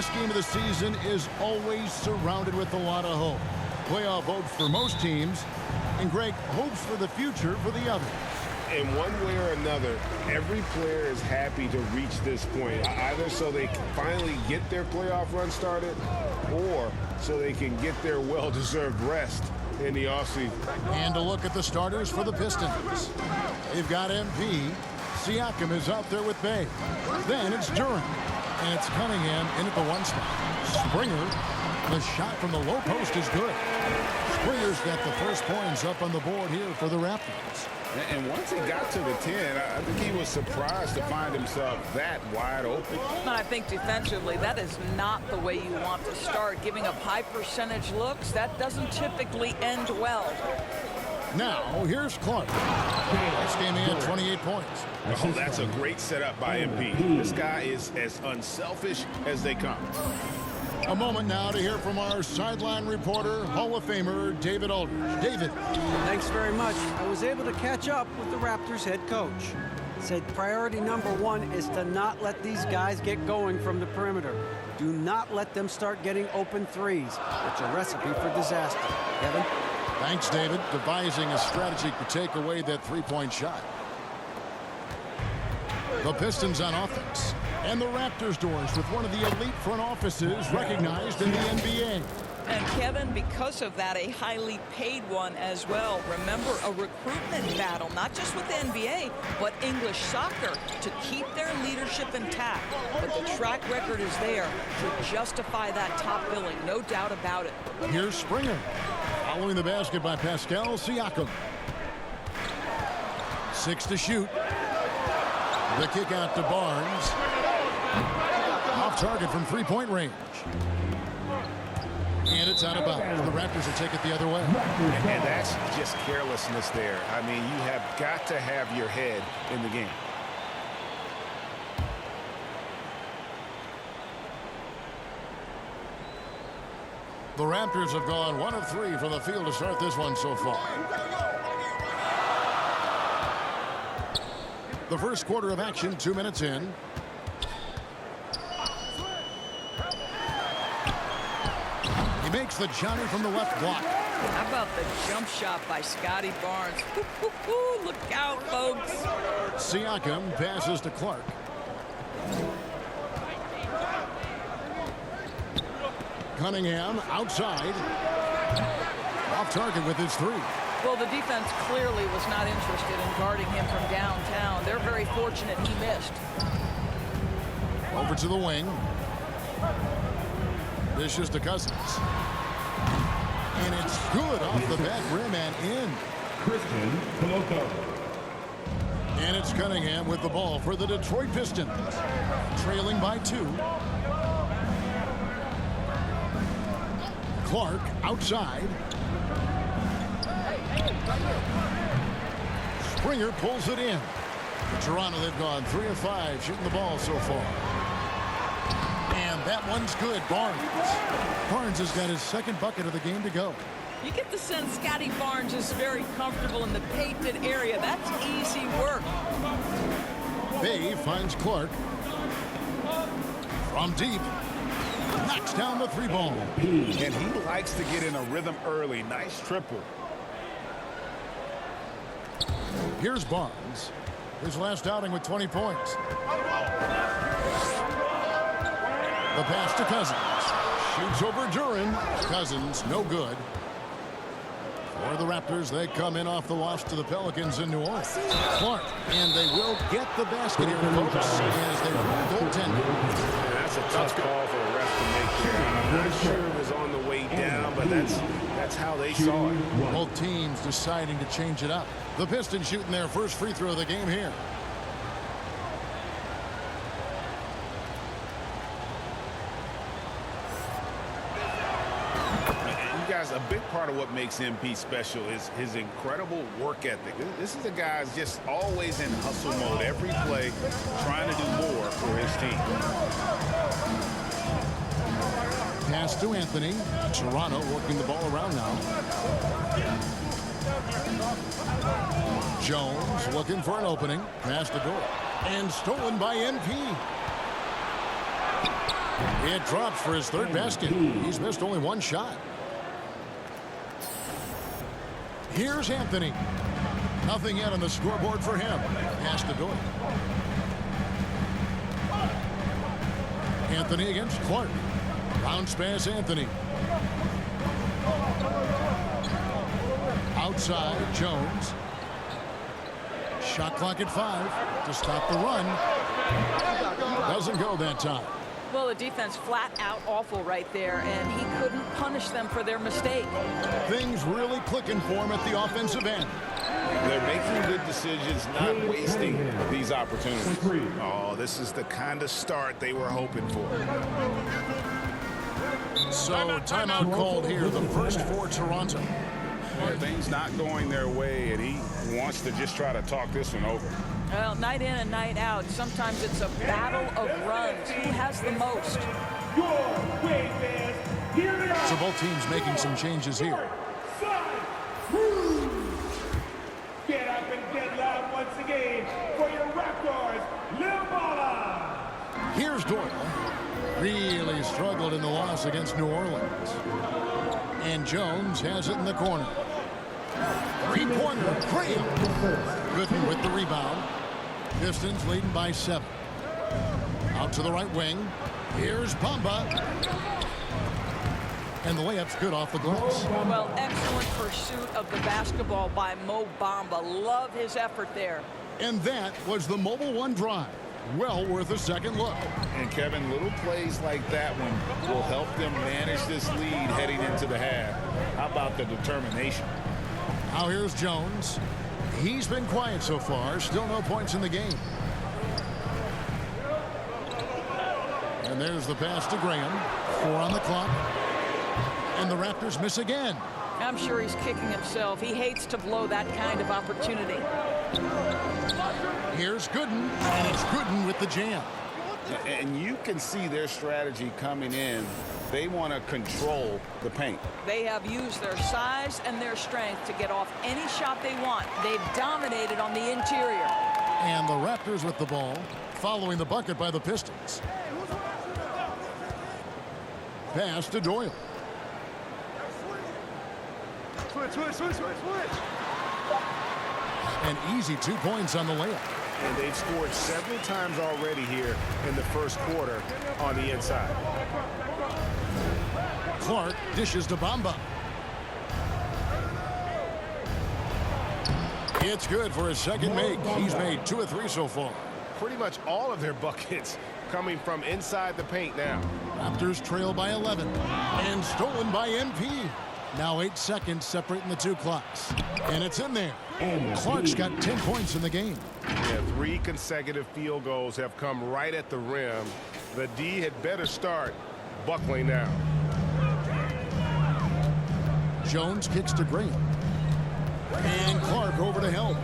last game of the season is always surrounded with a lot of hope. Playoff hopes for most teams, and Greg, hopes for the future for the others. In one way or another, every player is happy to reach this point, either so they can finally get their playoff run started or so they can get their well-deserved rest in the offseason. And a look at the starters for the Pistons. They've got MP. Siakam is out there with Bay. Then it's Durant. And it's Cunningham in at the one spot. Springer, the shot from the low post is good. Springer's got the first points up on the board here for the Raptors. And once he got to the 10, I think he was surprised to find himself that wide open. I think defensively, that is not the way you want to start. Giving up high percentage looks, that doesn't typically end well. Now, here's Clark. This game he had 28 points. Oh, that's a great setup by MP. This guy is as unselfish as they come. A moment now to hear from our sideline reporter, Hall of Famer David Aldridge. David. Thanks very much. I was able to catch up with the Raptors head coach. Said priority number one is to not let these guys get going from the perimeter. Do not let them start getting open threes. It's a recipe for disaster. Kevin? Thanks, David. Devising a strategy to take away that three-point shot. The Pistons on offense. And the Raptors doors with one of the elite front offices recognized in the NBA. And Kevin, because of that, a highly paid one as well. Remember, a recruitment battle, not just with the NBA, but English soccer, to keep their leadership intact. But the track record is there to justify that top billing, no doubt about it. Here's Springer. Following the basket by Pascal Siakam. 6 to shoot. The kick out to Barnes. Off target from three-point range. And it's out of bounds. The Raptors will take it the other way. And that's just carelessness there. I mean, you have got to have your head in the game. The Raptors have gone 1 of 3 from the field to start this one so far. The first quarter of action, 2 minutes in. He makes the Johnny from the left block. How about the jump shot by Scotty Barnes? Look out, folks. Siakam passes to Clark. Cunningham outside. Off target with his three. Well, the defense clearly was not interested in guarding him from downtown. They're very fortunate he missed. Over to the wing. Dishes to Cousins. And it's good off the back rim and in. Christian Coloco. And it's Cunningham with the ball for the Detroit Pistons. Trailing by 2. Clark outside. Springer pulls it in. Toronto, they've gone 3 of 5 shooting the ball so far. And that one's good. Barnes. Barnes has got his second bucket of the game to go. You get the sense Scotty Barnes is very comfortable in the painted area. That's easy work. Bay finds Clark. From deep. Knocks down the 3-ball. And he likes to get in a rhythm early. Nice triple. Here's Barnes. His last outing with 20 points. The pass to Cousins. Shoots over Duran. Cousins, no good. For the Raptors, they come in off the loss to the Pelicans in New Orleans. Clark, and they will get the basket here, folks, as they run goaltending. That's a tough call for the ref to make there. I'm not sure it was on the way down, but that's how they saw it. Both teams deciding to change it up. The Pistons shooting their first free throw of the game here. A big part of what makes MP special is his incredible work ethic. This is a guy who's just always in hustle mode every play, trying to do more for his team. Pass to Anthony. Toronto working the ball around now. Jones looking for an opening. Pass to Dort. And stolen by MP. It drops for his third basket. He's missed only one shot. Here's Anthony. Nothing yet on the scoreboard for him. Pass to Doyle. Anthony against Clark. Bounce pass Anthony. Outside Jones. Shot clock at 5 to stop the run. Doesn't go that time. Well, the defense flat out awful right there, and he couldn't punish them for their mistake. Things really clicking for him at the offensive end. They're making good decisions, not wasting these opportunities. Oh, this is the kind of start they were hoping for. So timeout called here, the first for Toronto. Well, things not going their way, and he wants to just try to talk this one over. Well, night in and night out, sometimes it's a battle of runs. Who has the most? So both teams making some changes here. Get up and get loud once again for your Raptors, Lil Balla. Here's Doyle. Really struggled in the loss against New Orleans. And Jones has it in the corner. Three-pointer, Graham. Gooden with the rebound. Pistons leading by 7. Out to the right wing. Here's Bamba. And the layup's good off the glass. Well, excellent pursuit of the basketball by Mo Bamba. Love his effort there. And that was the Mobile One drive. Well worth a second look. And Kevin, little plays like that one will help them manage this lead heading into the half. How about the determination? Now here's Jones. He's been quiet so far. Still no points in the game. And there's the pass to Graham. 4 on the clock. And the Raptors miss again. I'm sure he's kicking himself. He hates to blow that kind of opportunity. Here's Gooden, and it's Gooden with the jam. And you can see their strategy coming in. They want to control the paint. They have used their size and their strength to get off any shot they want. They've dominated on the interior. And the Raptors with the ball, following the bucket by the Pistons. Pass to Doyle. An easy 2 points on the layup. And they've scored several times already here in the first quarter on the inside. Clark dishes to Bamba. It's good for his second make. He's made 2 of 3 so far. Pretty much all of their buckets coming from inside the paint now. Raptors trail by 11. And stolen by MP. Now 8 seconds separating the 2 clocks. And it's in there. Clark's got 10 points in the game. Yeah, 3 consecutive field goals have come right at the rim. The D had better start buckling now. Jones kicks to Graham. And Clark over to Helm.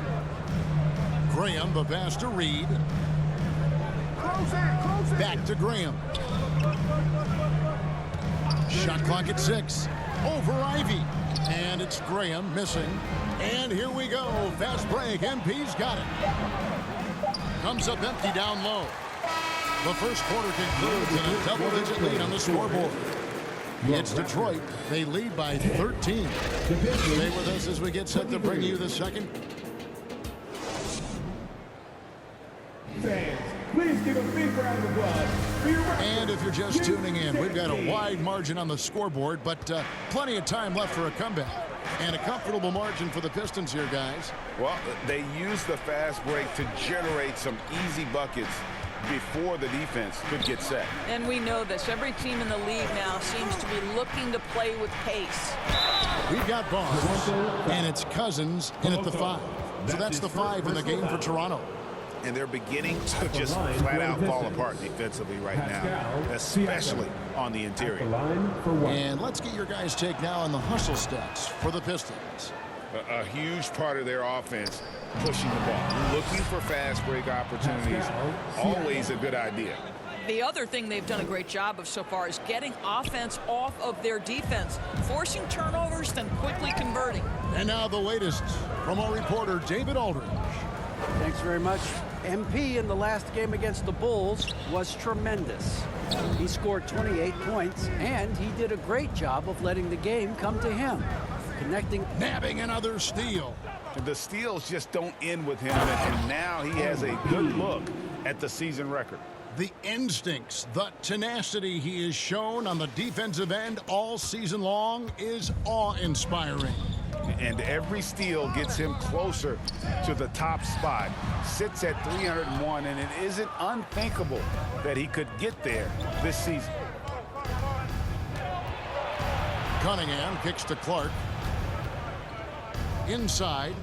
Graham, the pass to Reed. Back to Graham. Shot clock at 6. Over Ivy. And it's Graham missing. And here we go. Fast break. MP's got it. Comes up empty down low. The first quarter concludes in a double-digit lead on the scoreboard. It's Detroit. They lead by 13. Stay with us as we get set to bring you the second. Fans, please give a big round of applause for your Raptors. And if you're just tuning in, we've got a wide margin on the scoreboard, but plenty of time left for a comeback. And a comfortable margin for the Pistons here, guys. Well, they use the fast break to generate some easy buckets before the defense could get set. And we know this. Every team in the league now seems to be looking to play with pace. We've got Barnes, and it's Cousins in at the 5. So that's the 5 in the game for Toronto. And they're beginning to just flat out fall apart defensively right now, especially on the interior. And let's get your guys' take now on the hustle stats for the Pistons. A huge part of their offense, pushing the ball, looking for fast break opportunities, always a good idea. The other thing they've done a great job of so far is getting offense off of their defense, forcing turnovers, then quickly converting. And now the latest from our reporter, David Aldridge. Thanks very much. MP in the last game against the Bulls was tremendous. He scored 28 points, and he did a great job of letting the game come to him, connecting. Nabbing another steal. The steals just don't end with him, and now he has a good look at the season record. The instincts, the tenacity he has shown on the defensive end all season long is awe-inspiring. And every steal gets him closer to the top spot. Sits at 301, and it isn't unthinkable that he could get there this season. Cunningham kicks to Clark. Inside.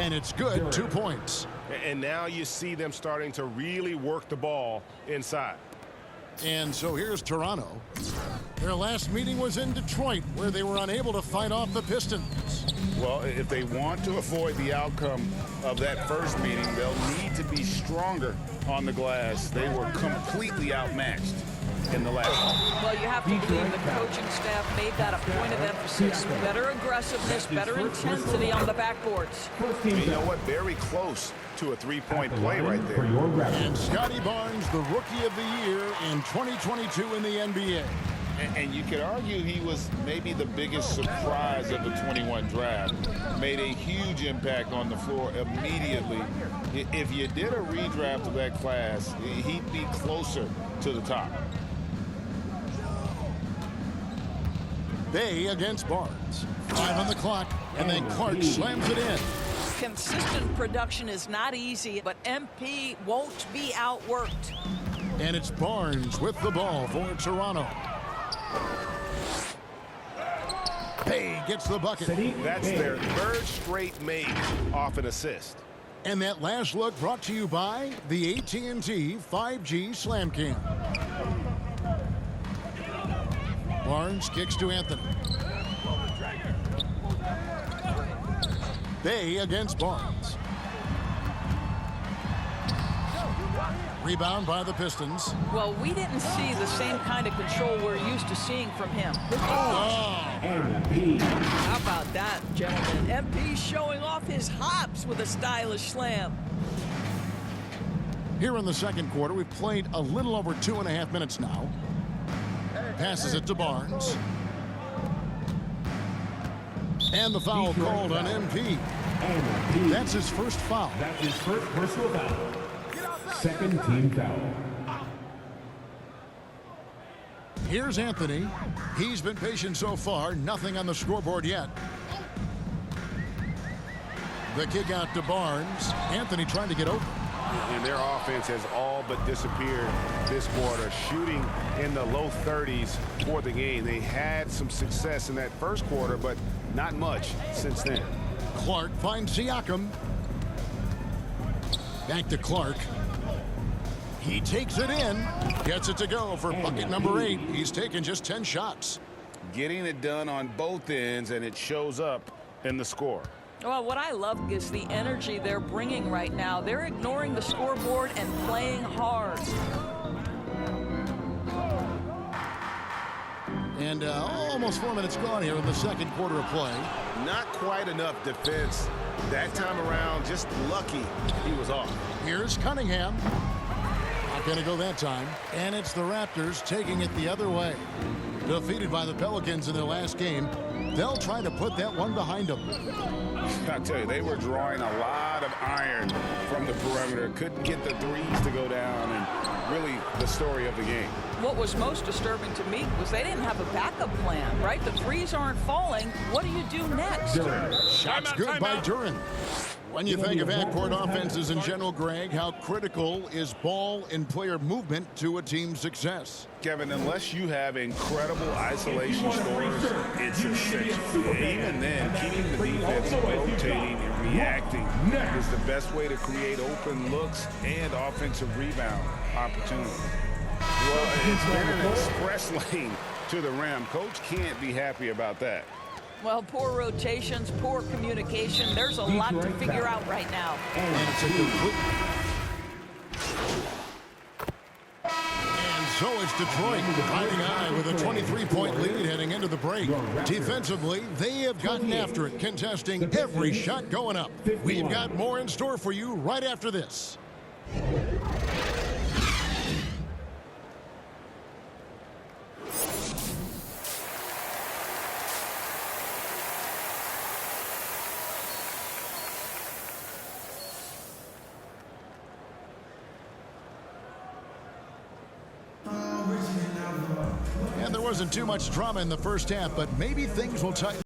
And it's good, 2 points. And now you see them starting to really work the ball inside. And so here's Toronto. Their last meeting was in Detroit, where they were unable to fight off the Pistons. Well, if they want to avoid the outcome of that first meeting, they'll need to be stronger on the glass. They were completely outmatched in the last one. Well, you have to believe the coaching staff made that a point of emphasis. Better aggressiveness, better intensity on the backboards. And you know what? Very close to a three-point play right there. And Scotty Barnes, the Rookie of the Year in 2022 in the NBA. And you could argue he was maybe the biggest surprise of the 21 draft. Made a huge impact on the floor immediately. If you did a redraft of that class, he'd be closer to the top. Bay against Barnes. 5 on the clock, and then Clark slams it in. Consistent production is not easy, but MP won't be outworked. And it's Barnes with the ball for Toronto. Bay gets the bucket. That's their third straight make off an assist. And that last look brought to you by the AT&T 5G Slam Cam. Barnes kicks to Anthony. Bay against Barnes. Rebound by the Pistons. Well, we didn't see the same kind of control we're used to seeing from him. How about that, gentlemen? MP showing off his hops with a stylish slam. Here in the second quarter, we've played a little over 2.5 minutes now. Passes it to Barnes. And the foul called on MP. That's his first foul. That's his first personal foul. Second team foul. Here's Anthony. He's been patient so far. Nothing on the scoreboard yet. The kick out to Barnes. Anthony trying to get open. And their offense has all but disappeared this quarter, shooting in the low 30s for the game. They had some success in that first quarter, but not much since then. Clark finds Siakam. Back to Clark. He takes it in. Gets it to go for bucket number 8. He's taken just 10 shots. Getting it done on both ends, and it shows up in the score. Well, what I love is the energy they're bringing right now. They're ignoring the scoreboard and playing hard. And almost 4 minutes gone here in the second quarter of play. Not quite enough defense that time around. Just lucky he was off. Here's Cunningham. Not going to go that time. And it's the Raptors taking it the other way. Defeated by the Pelicans in their last game, they'll try to put that one behind them. I tell you, they were drawing a lot of iron from the perimeter. Couldn't get the threes to go down, and really the story of the game. What was most disturbing to me was they didn't have a backup plan, right? The threes aren't falling. What do you do next? Shots good by Duren. When you think of backcourt offenses in general, Greg, how critical is ball and player movement to a team's success? Kevin, unless you have incredible isolation scores, it's essential. Even then, keeping the defense rotating and reacting is the best way to create open looks and offensive rebound opportunities. Well, it's been an express lane to the rim. Coach can't be happy about that. Well, poor rotations, poor communication. There's a lot to figure out right now. And it's a complete. And So it's Detroit riding high with a 23-point lead heading into the break. Defensively, they have gotten after it, contesting every shot going up. We've got more in store for you right after this. And there wasn't too much drama in the first half, but maybe things will tighten